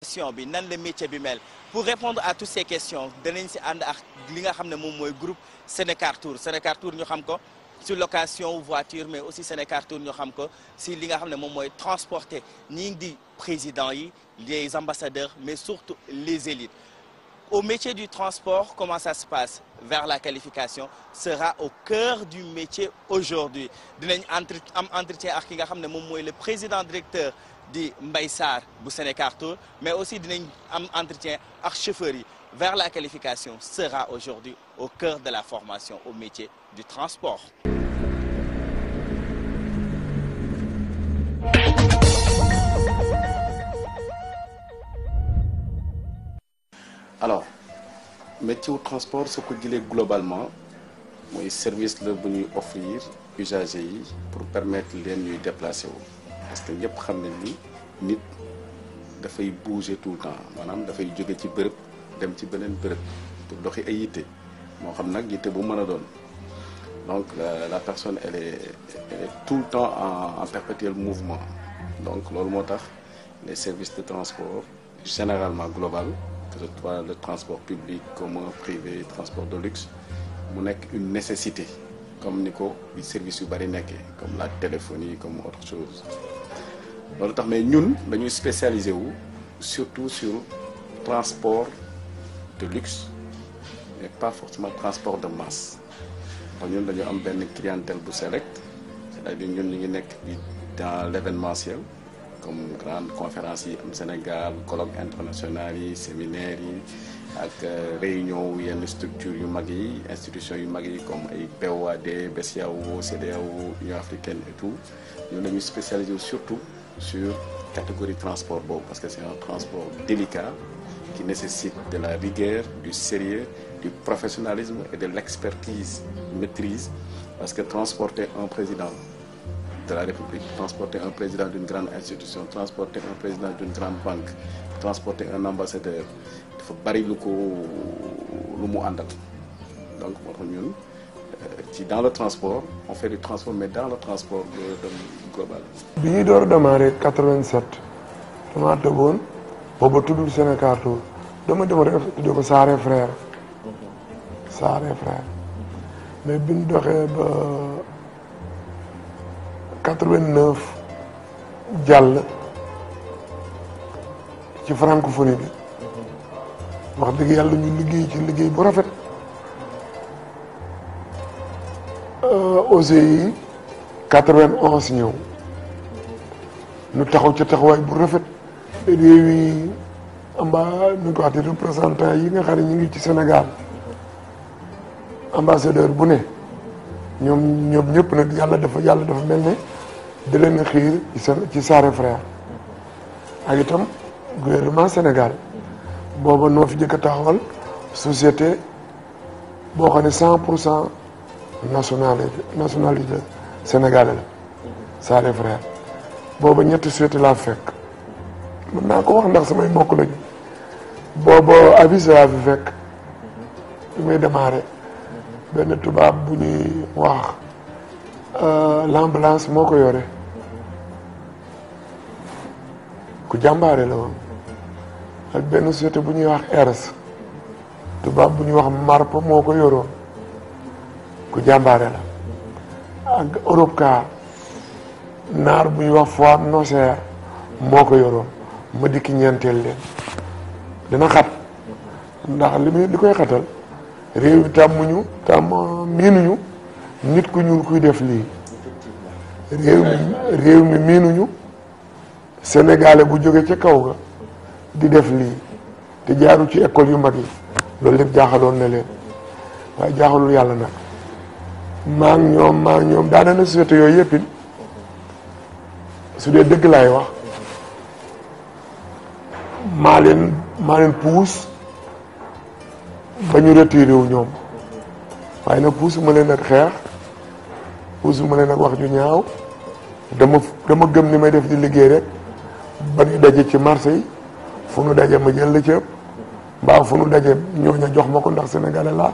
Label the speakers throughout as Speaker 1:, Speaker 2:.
Speaker 1: question bi nan le métier bi mel pour répondre à toutes ces questions danañ si ànd ak li nga xam ne moom mooy groupe Sénécartour Sénécartour ñu xam ko sur location voiture mais aussi Sénécartour ñu xam ko si li nga xam ne moom mooy transporter ñi di présidents yi les ambassadeurs mais surtout les élites. Au métier du transport, comment ça se passe vers la qualification sera au cœur du métier aujourd'hui. Dinañ am entretien ak ki nga xam ne moom mooy le président directeur di Mbaye Sarr bu Sénécartour mais aussi dinañ am entretien ak chauffeurs yi. Vers la qualification sera aujourd'hui au cœur de la formation au métier du transport.
Speaker 2: Alors métier wu transport su ko jëlee globalement mooy service la bu ñuy offrir usagers yi pour permettre leen ñuy déplacer wu parce que ñëpp xam nañ ni nit dafay bouger tout le temps maanaam dafay jóge ci bërëb dem ci beneen bërëb pour doxi ay yitte moo xam nag yitte bu mën a doon donc la personne elle est tout le temps en perpétuel mouvement donc loolu moo tax les services de transport généralement global que ce soit le transport public commun privé transport de luxe mu nekk une nécessité comme ni ko service yu bari nekkee comme la téléphonie comme autre chose loolu tax mais ñun dañuy spécialisé wu surtout sur transport de luxe mais pas forcément transport de masse ndax ñun dañu am benn clientèle bu select c'est-à-dire ñun ñu ngi nekk dans l'événementiel comme grande conférence yi am Sénégal colloque international yi séminaire yi ak réunion yenn structure yu mag yi institution yu mag yi comme ay POAD BCEAO CEDEAO Union africaine et tout ñun dañuy spécialisé surtout sur catégorie transport boobu parce que c'est un transport délicat qui nécessite de la rigueur du sérieux du professionnalisme et de l'expertise maîtrise parce que transporter un président de la République, transporter un président d'une grande institution, transporter un président d'une grande banque, transporter un ambassadeur, dafa bari lu mu àndal donc moo tax ñun dans le transport on fait du transport mais dans le transport de global.
Speaker 3: bi ñuy door a démarrer 87 damaa tëboon boobu tuddul Sénécartour dama rek tuddee ko Saare Frère mais bi ñu doxee ba 89 jàll ci francophonie bi wax dëgg yàlla ñu liggéey ci liggéey bu rafet OCI 91 ñëw ñu taxaw ci taxawaay bu rafet réew yi ñu ko waxti représentant yi nga xam ne ñu ngi ci Sénégal ambassadeur bu ne ñoom ñëpp nag yàlla dafa mel ne di leen xiir ci Saare Frère ak itam gouvernement Sénégal booba noo fi jëkk a taxawal société boo xam ne 100% nationalité sénégalais la Saare Frère booba ñetti société laa fekk mën naa ko wax ndax samay mbokk lañu booba avisé laa fi fekk bi may démarré benn tubaab bu ñuy wax l'ambulance moo ko yore ku jàmbaare la woon ak benn société bu ñuy wax ERS tubaab bu ñuy wax Marpa moo ko yoroon ku jàmbaare la ak Europcar naar bu ñuy wax Foire Nocer moo ko yoroon ma dikki ñeenteel leen dina xat ndax li koy xatal réew yi miinuñu nit ku ñuul kuy def lii réew mi miinuñu sénégalais bu jóge ca kaw ga di def lii te jaaru ci école yu mag yi loolu lépp jaaxaloon na leen waaye jaaxalul yàlla nag maa ngi ñoom daana na société yooyu yëppin su dee dëgg laay wax maa leen puus ba ñu retiré wu ñoom waaye nag puusu ma leen ak xeex puusu ma leen ak wax ju ñaaw dama gëm ni may def di liggéey rek ba ñu daje ci marché yi fu nu daje ma jël la ci ëpp mbaa fu nu daje ñooña jox ma ko ndax sénégalais laa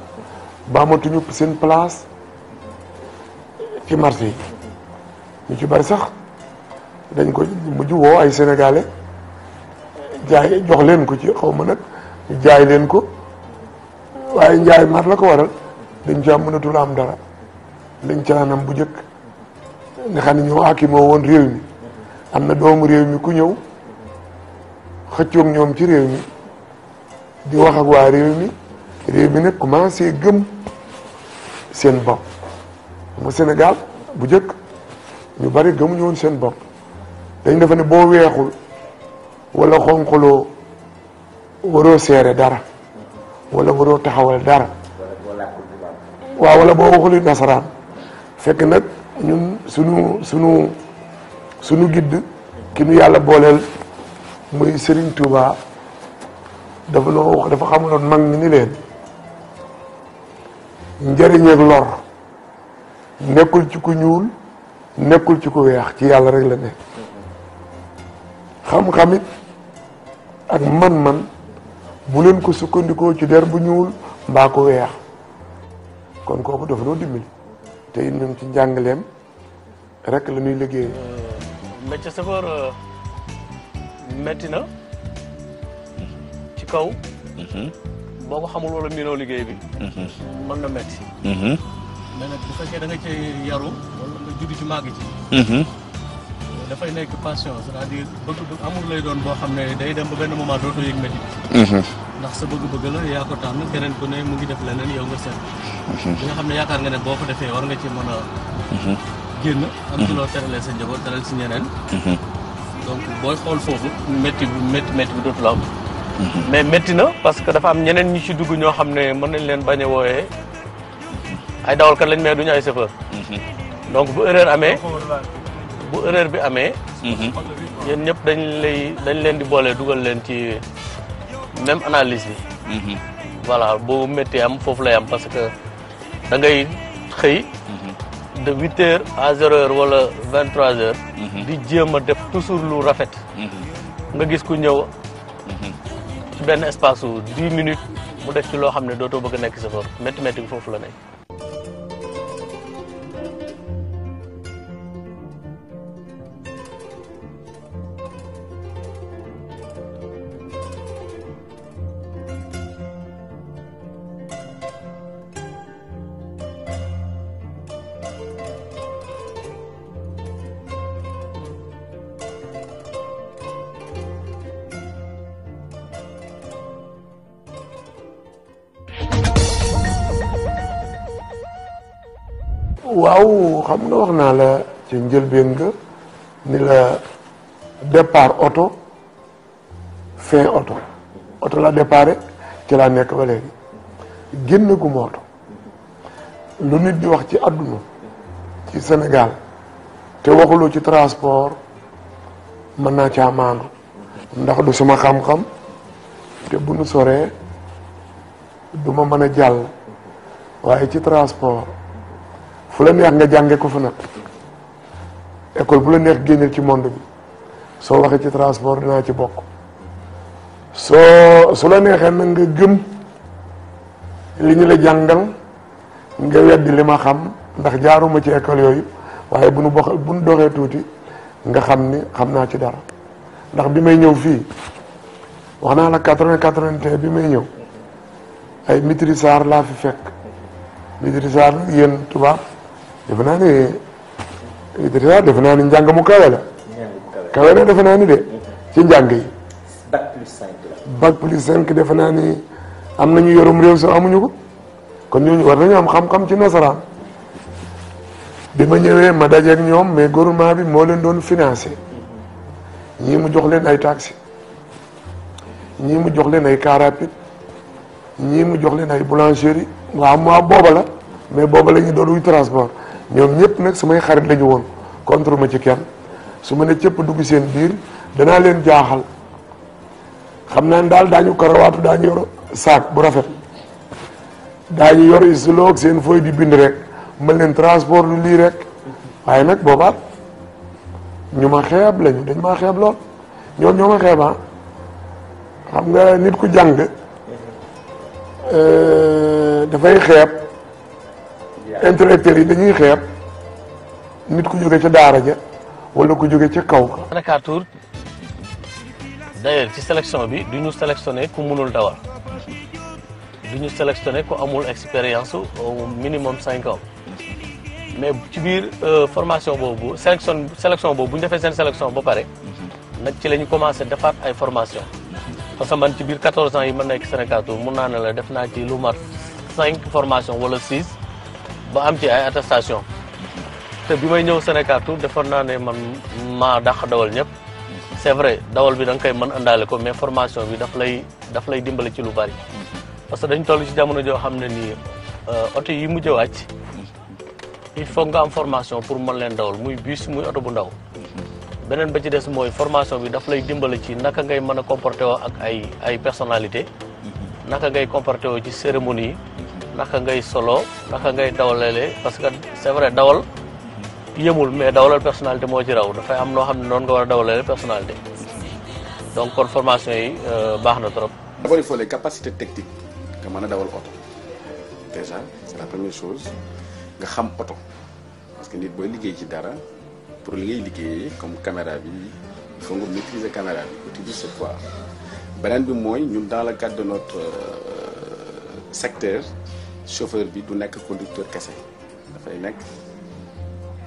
Speaker 3: ba matuñu seen place ci marché yi ñu ci bari sax dañ ko mujj woo ay sénégalais jaay jox leen ko ci xaw ma nag ñu jaay leen ko waaye njaay mar la ko waral dañ caa mënatul am dara lañ caanam bu njëkk nga xam ne ñoo akimoo woon réew mi am na doomu réew mi ku ñëw xëccoog ñoom ci réew mi di wax ak waa réew mi nag commencé gëm seen bopp mu Sénégal bu njëkk ñu bari gëmuñu woon seen bopp dañ defe ne boo weexul wala xonquloo waroo seere dara wala waroo taxawal dara waaw wala boo waxuli nasaraan fekk nag ñun sunu gidd ki nu yàlla booleel muy Serigne Touba dafa noo wax dafa xamaloon mag ñi ni leen njëriñ ak lor nekkul ci ku ñuul nekkul ci ku weex ci yàlla rek la nekk xam-xamit ak man-man bu leen ko sukkandikoo ci der bu ñuul mbaa ko weex kon kooku dafa noo dimbali te it ñun ci njàngaleem rek la ñuy liggéey.
Speaker 4: métier chauffeur métti na ci kaw. boo ko xamul wala miinoo liggéey bi. mën na métti. mais nag bu fekkee da nga cee yaru wala nga judd ci màgg ci. dafay nekk passion c'est-à-dire bëgg-bëgg amul lay doon boo xam ne day dem ba benn moment dootoo yëg métti bi. ndax sa bëgg-bëgg la yaa ko tànn keneen ku ne mu ngi def leneen yow nga seet. bi nga xam ne yaakaar nga ne boo ko defee war nga ci mën a. génn am ci loo teralee sa njaboot teral si ñeneen. donc booy xool foofu métti bi dootu la am. mais métti na parce que dafa am ñeneen ñi ci dugg ñoo xam ne mën nañ leen bañ a wooyee ay dawalkat lañ mais duñu ay chauffeur. donc bu erreur bi amee. yéen ñëpp dañ leen di boole dugal leen ci même analyse bi. voilà boobu métti am foofu lay am parce que da ngay xëy. de 8h à 0h wala 23h. di jéem a def toujours lu rafet. nga gis ku ñëw. ci benn espace su 10 minutes mu def ci loo xam ne dootoo bëgg a nekk chauffeur métti bi foofu la nekk.
Speaker 3: waaw xam nga wax naa la ci njëlbeen nga ni la départ oto fin oto la déparé ci laa nekk ba léegi génn gu ma oto lu nit di wax ci àdduna ci Sénégal te waxuloo ci transport mën naa caa maandu ndax du sama xam-xam te bu nu soree du ma mën a jàll waaye ci transport fu la neex nga jànge ko fa nag école bu la neex génneel ci monde bi soo waxee ci transport dinaa ci bokk su la neexee nag nga gëm li ñu la jàngal nga weddi li ma xam ndax jaaruma ci école yooyu waaye bu nu doxee tuuti nga xam ni xam naa ci dara ndax bi may ñëw fii wax naa la 81 bi may ñëw ay maîtrisard laa fi fekk maîtrisard yéen tubaab defe naa ni njàng mu kawe la kawe na defe naa ni de ci njàng yi bac plus 5 defe naa ni am nañu yorum réew sax amuñu ko kon ñooñu war nañu am xam-xam ci nasaraan bi ma ñëwee ma dajeeg ñoom mais gouvernement bi moo leen doon financé ñii mu jox leen ay taxi ñii mu jox leen ay car rapide ñii mu jox leen ay boulangerie waaw booba la mais booba la ñu doon wuy transport ñoom ñëpp nag samay xarit la ñu woon contre ma ci kenn su ma ne cëpp dugg seen biir danaa leen jaaxal xam naa ne daal daañu karawaatu daañu yor saak bu rafet daañu yor stylo ak seen feuille di bind rek mën leen transport lu lii rek waaye nag boobaa ñu ma xeeb lañu dañ maa xeeb lool ñoo ma xeeba xam nga nit ku jàng dafay xeeb intellectuels yi dañuy xeeb nit ku jóge ca daara ja wala ku jóge ca kaw ka.
Speaker 4: Sénécar Tour d'ailleurs ci sélection bi du ñu sélectionné ku mënul dawal du ñu sélectionné ku amul expérience au minimum 5 ans mais ci biir formation boobu sélection boobu bu ñu defee seen sélection ba pare nag ci la ñu commencé defaat ay formation parce que man ci biir 14 ans yi ma nekk Sénécartour mun naa ne la def naa ci lu mat 5 formation wala 6 ba am ci ay attestation te bi may ñëw Sénécartour defoon naa ne man maa dàq dawal ñëpp c'est vrai dawal bi da nga koy mën àndaale ko mais formation bi daf lay dimbale ci lu bari parce que dañ toll ci jamono joo xam ne nii oto yi mujj a wàcc il faut nga am formation pour mën leen dawal muy bus muy oto bu ndaw beneen ba ci des mooy formation bi daf lay dimbale ci naka ngay mën a comporté woo ak ay personnalité naka ngay comporté woo ci cérémonie yi naka ngay solo naka ngay dawalale parce que c'est vrai dawal yëmul mais dawalal personnalité moo ci raw dafay am noo xam ne noonu nga war a dawalale personnalité donc kon formation yi baax na trop.
Speaker 2: D'abord il faut les capacités techniques nga mën a dawal oto déjà c'est la première chose nga xam oto parce que nit booy liggéey ci dara pour li ngay liggéeyee comme caméra bi il faut nga maîtriser caméra bi utiliser cette voie beneen bi mooy ñun dans le cadre de notre secteur chauffeur bi du nekk conducteur kese dafay nekk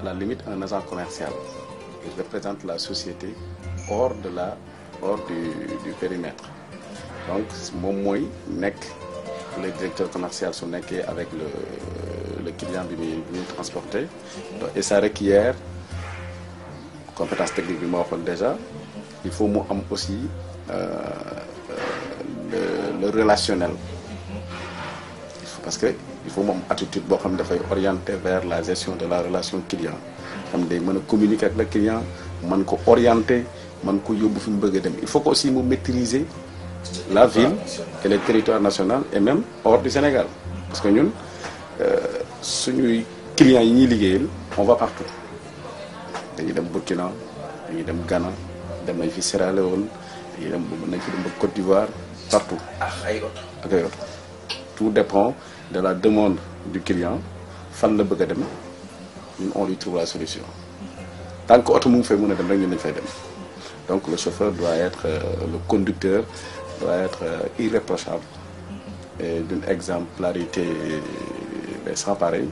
Speaker 2: à la limite un agent commercial il représente la société hors du périmètre donc moom mooy nekk le directeur commercial su nekkee avec le client bi muy transporté et ça requiert compétence technique bi ma waxoon déjà il faut mu am aussi le relationnel parce que il faut mu am attitude boo xam ne dafay orienté vers la gestion de la relation client xam day mën a communiquer ak le client mën ko orienter mën ko yóbbu fi mu bëgg a dem il faut que aussi mu maîtriser la ville et le territoire national et même hors du Sénégal parce que ñun suñuy clients yi ñuy liggéeyal on va partout dañuy dem Burkina dañuy dem Ghana dem nañ fi Sierra Leone dañuy dem mën nañ fi dem ba Côte d'Ivoire partout ak ay oto tout dépend de la demande du client fan la bëgg a dem ñun on lui trouve la solution tant que oto mu ngi fay mën a dem rek ñun dañ fay dem donc le chauffeur doit être le conducteur doit être irréprochable et d'une exemplarité sans pareil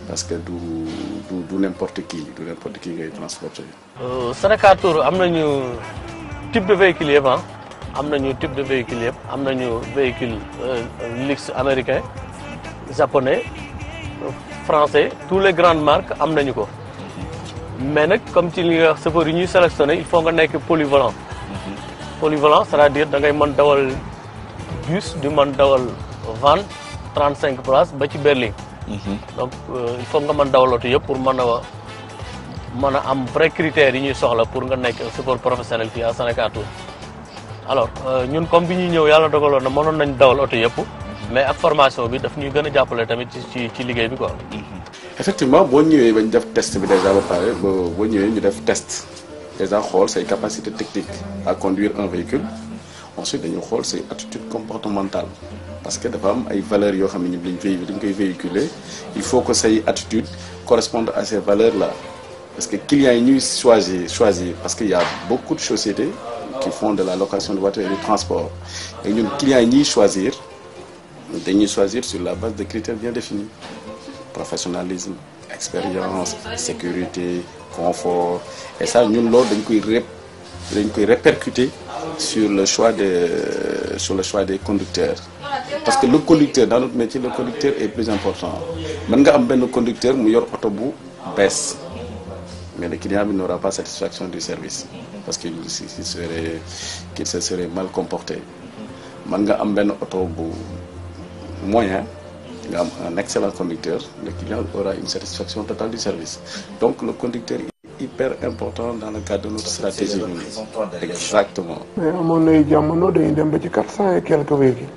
Speaker 2: parce que du n'importe qui ngay transporter.
Speaker 4: Sénécartour am nañu type de véhicule yëpp am nañu type de véhicule yëpp am nañu véhicule luxe américain japonais français tous les grandes marques am nañu ko mais nag comme ci li nga wax chauffeur yi ñuy sélectionné il faut nga nekk polyvalent c'est-à-dire da ngay mën dawal bus di mën dawal van 35 places ba ci berline donc il faut nga mën dawal oto yëpp pour mën a am vrai critères yi ñuy soxla pour nga nekk chauffeur professionnel fii à Sénécartour alors ñun comme bi ñuy ñëw yàlla dogaloon na mënoon nañ dawal oto yëpp mais ak formation bi daf ñuy gën a jàppale tamit ci liggéey bi quoi.
Speaker 2: effectivement boo ñëwee bañ def test bi déjà ba pare boo ñëwee ñu def test déjà xool say capacité technique à conduire un véhicule ensuite dañu xool say attitude comportementale parce que dafa am ay valeurs yoo xam ne ñun dañ koy véhiculer il faut que say attitude correspondent à ces valeurs là parce que clients yi ñuy choisir parce que y a beaucoup de sociétés qui font de la location de voitures et du transport et ñun clients yi ñuy choisir dañuy choisir sur la base de critères bien définis professionnalisme expérience sécurité confort et ça ñun loolu dañ koy répercuter sur le choix des conducteurs parce que le conducteur dans notre métier le conducteur est plus important mën nga am benn conducteur mu yor oto bu bees mais le client bi n'aura pas satisfaction du service parce qu'il se serait mal comporté mën nga am benn oto bu moyen nga am un excellent conducteur le client aura une satisfaction totale du service donc le conducteur est hyper important dans le cadre de notre stratégie. Exactement.
Speaker 3: mais amoon nay jamono dañuy dem ba ci 400 et quelques véhicules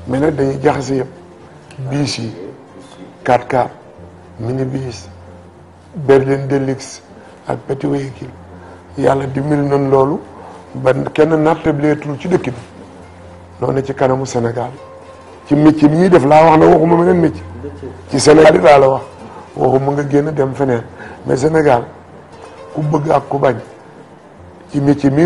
Speaker 3: mais nag dañuy jaxase yëpp bus yi 4x4 minibus berline deluxe ak petit véhicule yàlla dimbali nañ loolu ba kenn nattableetul ci dëkk bi noonu ci kanamu Sénégal ci métier bi ñuy def laa wax na waxuma meneen métier ci Sénégal yi laa la wax waxuma nga génn dem feneen mais Sénégal ku bëgg ak ku bañ ci métier mi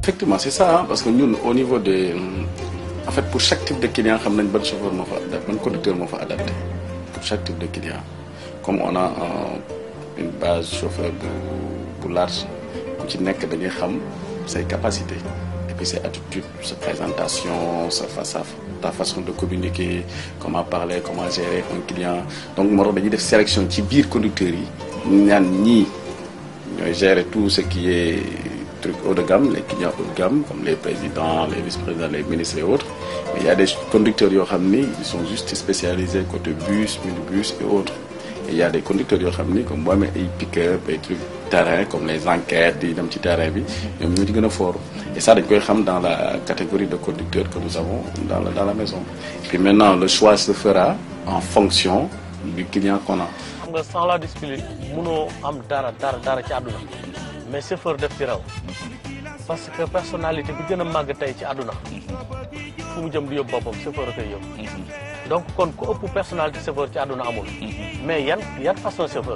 Speaker 2: Effectivement, c'est ça, hein, parce que nous, au niveau des... En fait, pour chaque type de client, on a un bon chauffeur, un conducteur adapté. Pour chaque type de client. Comme on a une base chauffeur pour large, qui n'est que de ses capacités. Et puis ses attitudes, sa présentation, ta façon de communiquer, comment parler, comment gérer un client. Donc, moi, j'ai des sélections qui bir conducteurs, ni gérer tout ce qui est trucs haut de gamme, les clients haut de gamme, comme les présidents, les vice-présidents, les ministres et autres. Mais il y a des conducteurs qui sont juste spécialisés côté bus, minibus et autres. Et il y a des conducteurs comme moi, mais ils pick-up, des trucs terrain, comme les enquêtes, des petits terrains, ils sont forts. Et ça, c'est dans la catégorie de conducteurs que nous avons dans la maison. Et puis maintenant, le choix se fera en fonction du client qu'on a.
Speaker 4: Sans la discipline, nous avons dara ci aduna. Mais chauffeur def ci raw parce que personnalité bi gëna mag tay ci aduna fu mu jëm di yob bopam chauffeur koy yob donc kon ko ëpp personnalité chauffeur ci aduna amul mais yan façon chauffeur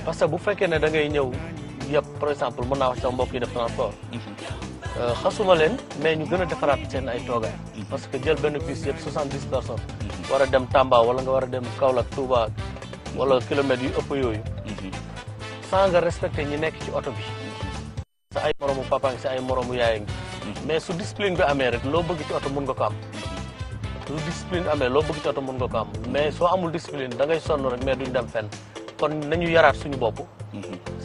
Speaker 4: parce que bu fekkee ne da ngay ñëw yëpp par exemple mën naa wax sa mbokk yi def transport xasuma leen mais ñu gën a defaraat seen ay toogaay parce que jël benn bus yëpp 70 personnes war a dem Tamba wala nga war a dem Kaolack Touba wala kilomètres yu ëpp yooyu sans nga respecter ñi nekk ci oto bi sa ay moromu papa ngi sa ay moromu yaay ngi mais su discipline bi amee rek loo bëgg ci oto mun nga ko am su discipline amee loo bëgg ci oto mun nga ko am mais soo amul discipline da ngay sonn rek mais duñ dem fenn kon nañu yaraat suñu bopp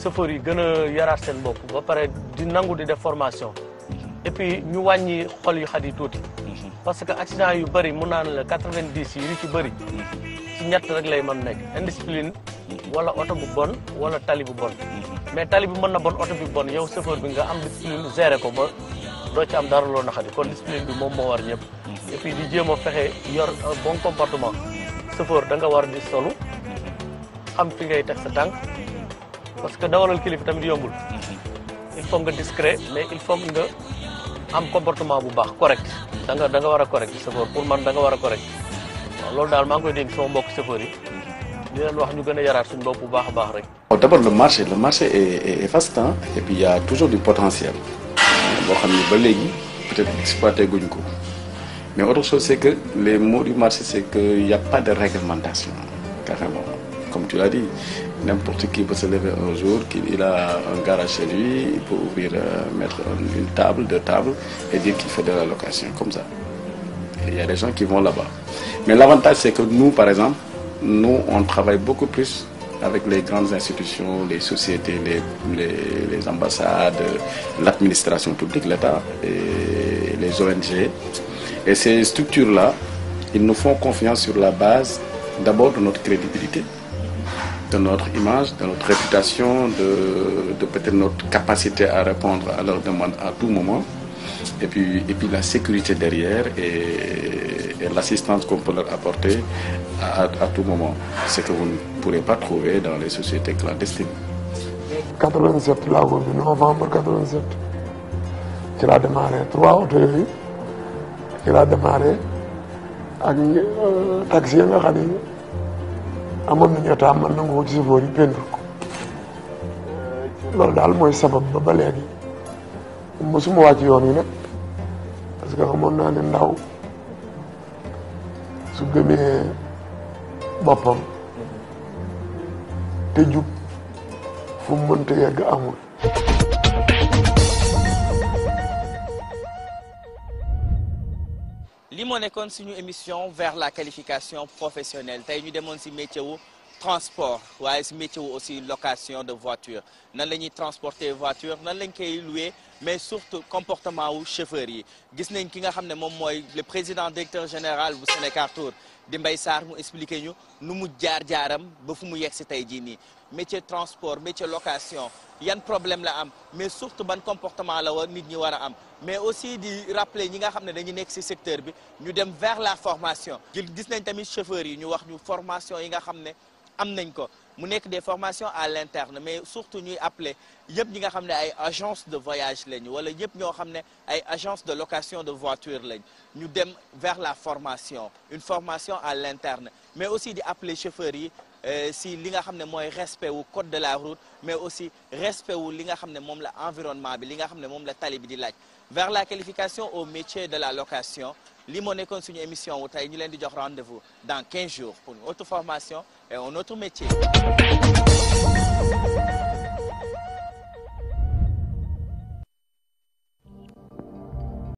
Speaker 4: chauffeur yi gën a yaraat seen bopp ba pare di nangu di def formation et puis ñu wàññi xol yu xat yi tuuti parce que accident yu bëri mun naa ne la 90 yi ci bëri ci ñett rek lay mën nekk indiscipline wala oto bu bon wala tali bu bon mais tali bi mën na bon oto bi bon yow chauffeur bi nga am discipline gérer ko ba doo ci am dara loo naxadi kon discipline bi moom moo war ñëpp et puis di jéem a fexe yor un bon comportement chauffeur da nga war di solu xam fi ngay teg sa tànk parce que dawalal kilifa tamit yombul il faut nga discret mais il faut nga am comportement bu baax correct da nga war a correct chauffeur pour man da nga war a correct waaw loolu daal maa ngi koy dénk sama mbokk chauffeur yi di leen wax ñu gën a yaraat suñu bopp bu baax a baax rek.
Speaker 2: D'abord le marché est vaste hein, et puis il y a toujours du potentiel boo xam ne ba léegi peut-être exploité guñ ko mais autre chose c'est que les mots du marché c'est que il y a pas de réglementation carrément comme tu l'as dit n'importe qui peut se lever un jour qu'il a un garage chez lui il peut ouvrir mettre une table deux tables et dire qu'il fait de la location comme ça et il y a des gens qui vont là-bas mais l'avantage c'est que nous par exemple nous on travaille beaucoup plus avec les grandes institutions, les sociétés, les ambassades, l'administration publique, l'État et les ONG. Et ces structures-là, ils nous font confiance sur la base d'abord de notre crédibilité, de notre image, de notre réputation, de peut-être notre capacité à répondre à leurs demandes à tout moment. Et puis la sécurité derrière et l'assistance qu'on peut leur apporter à tout moment. C'est que vous ne pourrez pas trouver dans les sociétés clandestines.
Speaker 3: 87 laa ko bi novembre 87 ci laa démarré 3 oto yooyu ci laa démarré ak taxi yi nga xam ne amoon nañu état man nangu ko ci chauffeur yi pendu ko loolu daal mooy sabab ba léegi mosuma wàcc yoon wi nag parce que xamoon naa ne ndaw su gëmee boppam te jub fu mu mënta yegg amul.
Speaker 1: li moo nekkoon suñu émission vers la qualification professionnelle tey ñu demoon ci métier wu transport waaye ci métier wu aussi location de voiture nan la ñuy transporter voiture nan lañ koy louer mais surtout comportement wu chauffeur yi gis nañ ki nga xam ne moom mooy le président directeur général bu Sénécartour di Mbaye Sarr mu expliqué ñu nu mu jaar-jaaram ba fu mu yegg ci tey jii nii métier transport métier location yan problème la am mais surtout ban comportement la war nit ñi war a am mais aussi di rappeler ñi nga xam ne dañu nekk ci secteur bi ñu dem vers la formation gis nañ tamit chauffeurs yi ñu wax ñu formation yi nga xam ne am nañ ko mu nekk des formations à l'interne mais surtout ñuy appeler yëpp ñi nga xam ne ay agence de voyage lañu wala yëpp ñoo xam ne ay agence de location de voiture lañ ñu dem vers la formation une formation à l'interne mais aussi di appeler chauffeurs yi si li nga xam ne mooy respect wu code de la route mais aussi respect wu li nga xam ne moom la environnement bi li nga xam ne moom la tali bi di laaj vers la qualification au métier de la location li moo nekkoon suñu émission wu tey ñu leen di jox rendez-vous dans 15 jours pour une autre formation et un autre métier.